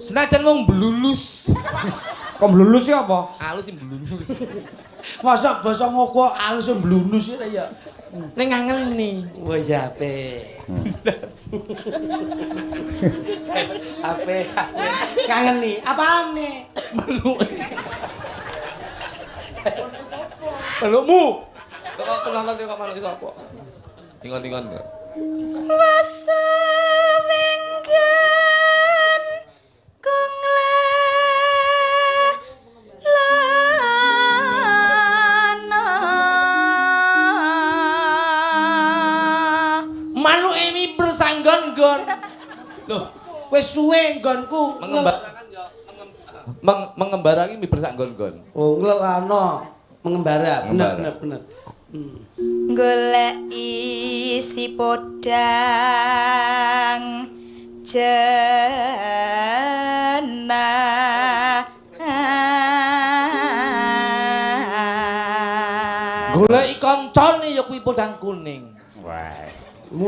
Senajan wong blulus. Kok mlulus ya apa? Alus sing blulus. Masa basa ngoko alus blunus ya. Ning ngangeni. Wah ya ape. Ape. Kangen nih. Apaan nih? Pelukmu. Kok kenalan kok malah sapa? Ingon-ingon. Wasewenggan kung lelana Manuke mi bersanggon-gon. Loh, wis suwe nggonku Mengembarakan ya mengembara iki bersanggon-gon. Oh, nglelana, mengembara. Bener Mengembara. bener bener. golek isi podang jenah Goleki kancane ya kuwi podang kuning. Wah.